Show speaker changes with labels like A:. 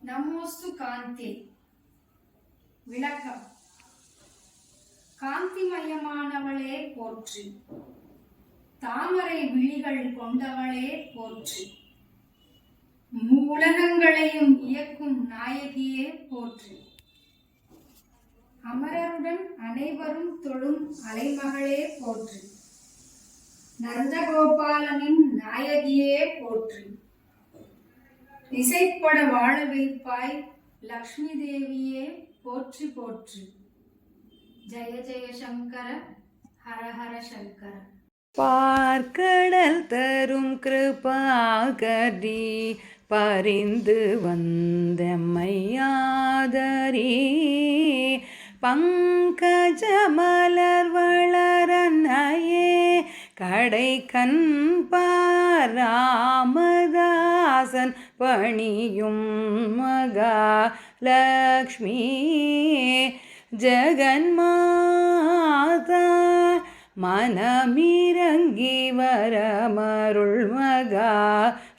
A: நமோஸ்து காந்தி. விளக்கம். காந்திமயமானவளே போற்றி, தாமரை விழிகள் கொண்டவளே போற்றி, உலகங்களையும் இயக்கும் நாயகியே போற்றி, அமரருடன் அனைவரும் தொழும் அலைமகளே போற்றி, நந்தகோபாலனின் நாயகியே போற்றி, இசைப்பட வாழ வைப்பாய் லக்ஷ்மி தேவியே போற்றி போற்றி. ஜெய ஜெய சங்கர, ஹர ஹர சங்கர.
B: பார்க்கடல் தரும் கிருபாகரி, பரிந்து வந்தமையாதரி, பங்கஜ மலர் வளரன்னையே, கடை கண் பாராமதாசன் பணியும் மகாலக்ஷ்மி, ஜெகன்மாதா மனமிரங்கி வரமருள் மகாலக்ஷ்மி.